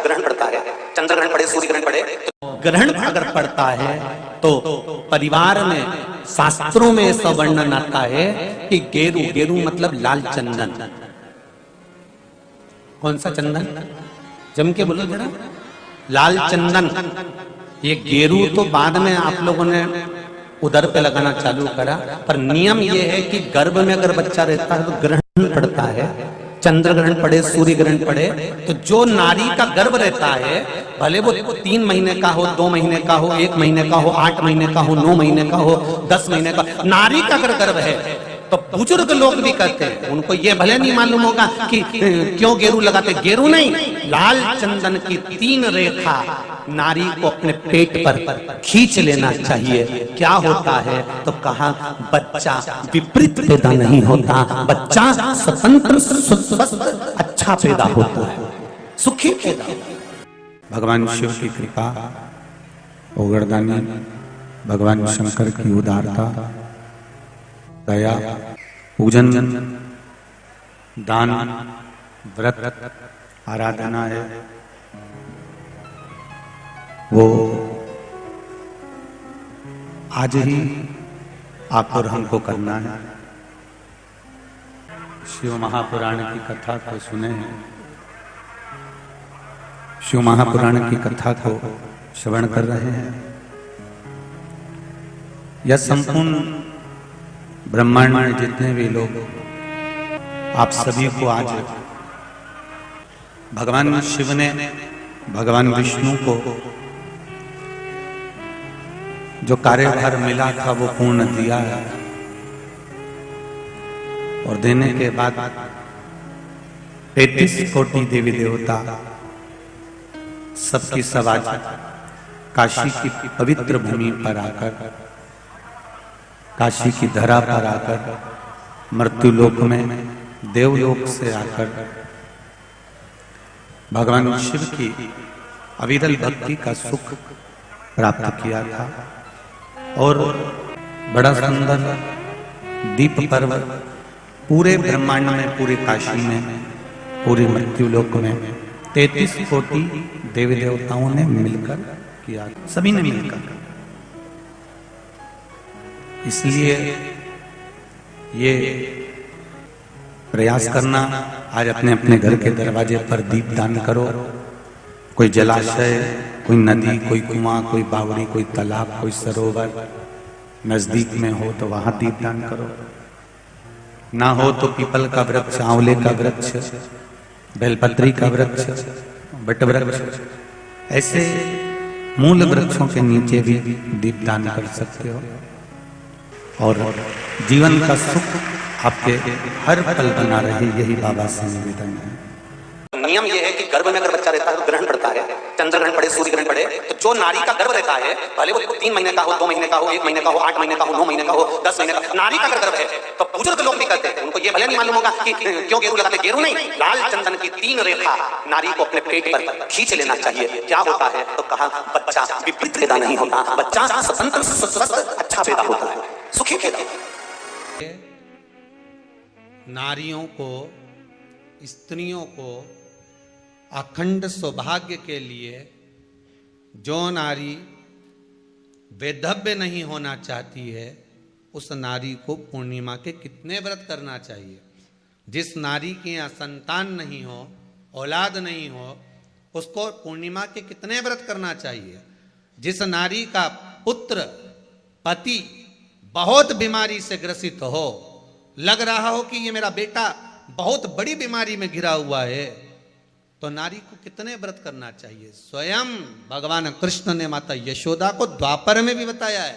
ग्रहण पड़ता है, चंद्र ग्रहण पड़े, सूर्य ग्रहण पड़े, ग्रहण अगर पड़ता है तो परिवार में शास्त्रों में ऐसा वर्णन आता है कि गेरू, गेरू मतलब लाल चंदन। कौन सा चंदन? जम के बोलो जरा। लाल चंदन। ये गेरू तो बाद में आप लोगों ने उधर पे लगाना चालू करा, पर नियम ये है कि गर्भ में अगर बच्चा रहता है तो ग्रहण पड़ता है, चंद्र ग्रहण पड़े, सूर्य ग्रहण पड़े, तो जो नारी का गर्भ रहता है, भले वो 3 महीने का हो, 2 महीने का हो, 1 महीने का हो, 8 महीने का हो, 9 महीने का हो, 10 महीने का, नारी का अगर गर्भ है तो बुजुर्ग लोग भी कहते हैं, उनको ये भले नहीं मालूम होगा कि क्यों गेरू लगाते। गेरू नहीं, लाल चंदन की 3 रेखा नारी को अपने पेट पर खींच लेना चाहिए। क्या होता है तो कहा, बच्चा विपरीत पैदा नहीं होता, बच्चा स्वतंत्र स्वस्थ अच्छा पैदा होता है, सुखी पैदा। भगवान शिव की कृपा, ओगरदानी, भगवान शंकर की उदारता, दया, पूजन, दान, व्रत, आराधना है, वो आज ही आप और हमको करना है। शिव महापुराण की कथा को सुने हैं, शिव महापुराण की कथा को श्रवण कर रहे हैं। यह संपूर्ण ब्रह्मांड में जितने भी लोग, आप सभी को आज भगवान शिव ने भगवान विष्णु को जो कार्यभार मिला था वो पूर्ण दिया है, और देने के बाद 33 कोटि देवी देवता सबकी सब आज काशी की पवित्र भूमि पर आकर, काशी की धरा पर आकर, मृत्युलोक में देवलोक से आकर भगवान शिव की अविरल भक्ति का सुख प्राप्त किया था। और बड़ा सुंदर दीप पर्व पूरे ब्रह्मांड में, पूरे काशी में, पूरे मृत्युलोक में 33 कोटि देवी देवताओं ने मिलकर किया, सभी ने मिलकर। इसलिए ये प्रयास करना, आज अपने अपने घर के दरवाजे पर दीप दान करो। कोई जलाशय, कोई नदी, कोई कुआं, कोई बावड़ी, कोई तालाब, कोई सरोवर नजदीक में हो तो वहां दीप दान करो। ना हो तो पीपल का वृक्ष, आंवले का वृक्ष, बेलपत्री का वृक्ष, बट वृक्ष, ऐसे मूल वृक्षों के नीचे भी दीप दान कर सकते हो। और जीवन का सुख आपके हर पल बना रहे, यही बाबा से निवेदन है। नियम यह है कि गर्भ में अगर बच्चा रहता है तो ग्रहण पड़ता है, चंद्र ग्रहण पड़े, सूर्य ग्रहण पड़े, तो जो नारी का गर्भ रहता है, भले वो 3 महीने का हो, 2 महीने का हो, 1 महीने का हो, 8 महीने का हो, 9 महीने का हो, 10 महीने का, नारी का अगर गर्भ है तो बुजुर्ग लोग भी कहते हैं, उनको ये भले नहीं मालूम होगा कि क्यों गेरू लगाते। गेरू नहीं, लाल चंदन की 3 रेखा नारी को अपने पेट पर खींच लेना चाहिए। क्या होता है तो कहा, बच्चा विपरीत पैदा नहीं होता, बच्चा स्वतंत्र स्वस्थ अच्छा पैदा होता है, सुखी पैदा होता है। नारियों को, स्त्रियों को अखंड सौभाग्य के लिए, जो नारी वैधव्य नहीं होना चाहती है, उस नारी को पूर्णिमा के कितने व्रत करना चाहिए। जिस नारी के यहाँ संतान नहीं हो, औलाद नहीं हो, उसको पूर्णिमा के कितने व्रत करना चाहिए। जिस नारी का पुत्र, पति बहुत बीमारी से ग्रसित हो, लग रहा हो कि ये मेरा बेटा बहुत बड़ी बीमारी में घिरा हुआ है, तो नारी को कितने व्रत करना चाहिए। स्वयं भगवान कृष्ण ने माता यशोदा को द्वापर में भी बताया है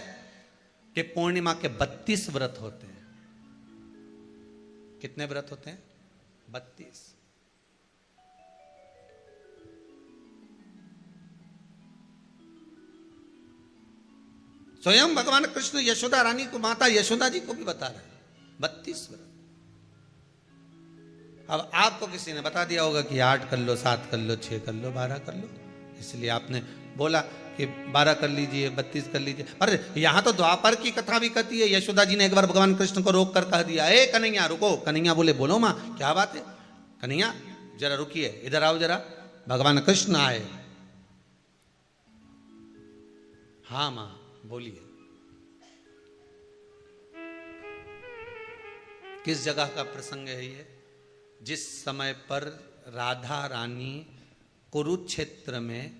कि पूर्णिमा के 32 व्रत होते हैं। कितने व्रत होते हैं? 32। स्वयं भगवान कृष्ण यशोदा रानी को, माता यशोदा जी को भी बता रहे हैं 32 व्रत। अब आपको किसी ने बता दिया होगा कि 8 कर लो, 7 कर लो, 6 कर लो, 12 कर लो, इसलिए आपने बोला कि 12 कर लीजिए, 32 कर लीजिए। अरे यहाँ तो द्वापर की कथा भी कहती है। यशोदा जी ने एक बार भगवान कृष्ण को रोक कर कह दिया, ए कन्हैया रुको। कन्हैया बोले, बोलो माँ क्या बात है। कन्हैया जरा रुकिए, इधर आओ जरा। भगवान कृष्ण आए। हाँ मां बोलिए, किस जगह का प्रसंग है ये? जिस समय पर राधा रानी कुरुक्षेत्र में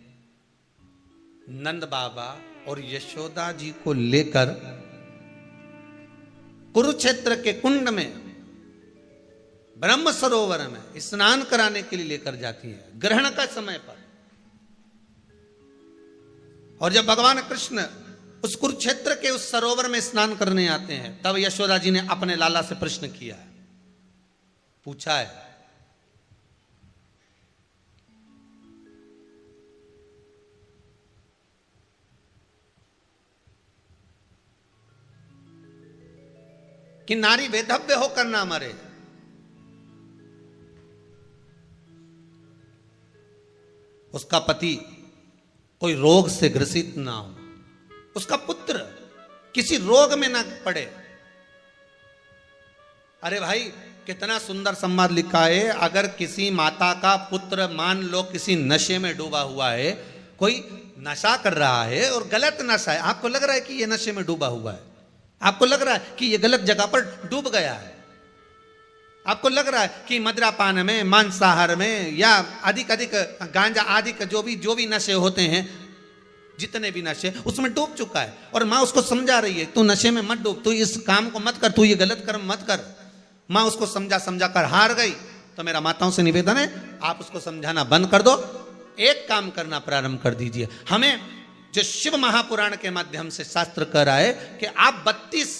नंद बाबा और यशोदा जी को लेकर कुरुक्षेत्र के कुंड में ब्रह्म सरोवर में स्नान कराने के लिए लेकर जाती है, ग्रहण का समय पर। और जब भगवान कृष्ण उस कुरुक्षेत्र के उस सरोवर में स्नान करने आते हैं, तब यशोदा जी ने अपने लाला से प्रश्न किया है, पूछा है कि नारी वेधव्य होकर ना मरे। उसका पति कोई रोग से ग्रसित ना हो, उसका पुत्र किसी रोग में ना पड़े। अरे भाई कितना सुंदर संवाद लिखा है। अगर किसी माता का पुत्र मान लो किसी नशे में डूबा हुआ है, कोई नशा कर रहा है और गलत नशा है, आपको लग रहा है कि ये नशे में डूबा हुआ है, आपको लग रहा है कि ये गलत जगह पर डूब गया है, आपको लग रहा है कि मदिरापान में, मांसाहार में या अधिक गांजा आदि का जो भी नशे होते हैं, जितने भी नशे, उसमें डूब चुका है। और माँ उसको समझा रही है, तू नशे में मत डूब, तू इस काम को मत कर, तू ये गलत कर्म मत कर। माँ उसको समझा कर हार गई। तो मेरा माताओं से निवेदन है, आप उसको समझाना बंद कर दो, एक काम करना प्रारंभ कर दीजिए। हमें जो शिव महापुराण के माध्यम से शास्त्र कह रहा है कि आप 32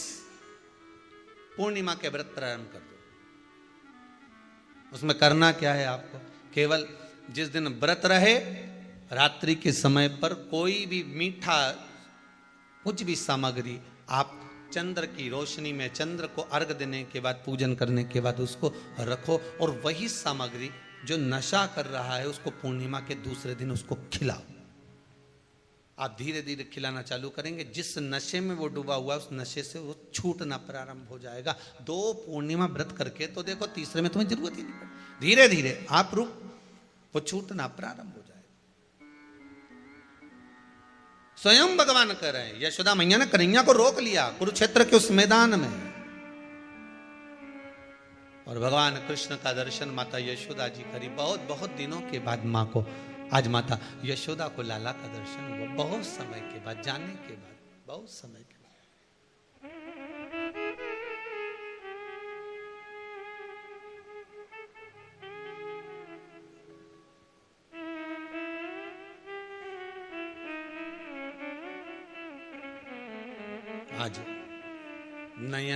पूर्णिमा के व्रत प्रारंभ कर दो। उसमें करना क्या है आपको? केवल जिस दिन व्रत रहे, रात्रि के समय पर कोई भी मीठा कुछ भी सामग्री आप चंद्र की रोशनी में, चंद्र को अर्घ देने के बाद, पूजन करने के बाद उसको रखो, और वही सामग्री जो नशा कर रहा है उसको पूर्णिमा के दूसरे दिन उसको खिलाओ। आप धीरे धीरे खिलाना चालू करेंगे, जिस नशे में वो डूबा हुआ उस नशे से वो छूटना प्रारंभ हो जाएगा। 2 पूर्णिमा व्रत करके तो देखो, तीसरे में तुम्हें जरूरत ही नहीं पड़ेगी। धीरे धीरे आप वो छूटना प्रारंभ हो जाएगा। स्वयं भगवान कह रहे हैं, यशोदा मैया ने कन्हैया को रोक लिया कुरुक्षेत्र के उस मैदान में, और भगवान कृष्ण का दर्शन माता यशोदा जी करी। बहुत दिनों के बाद माँ को, आज माता यशोदा को लाला का दर्शन हुआ, बहुत समय के बाद, जाने के बाद, बहुत समय के बाद। आज नयन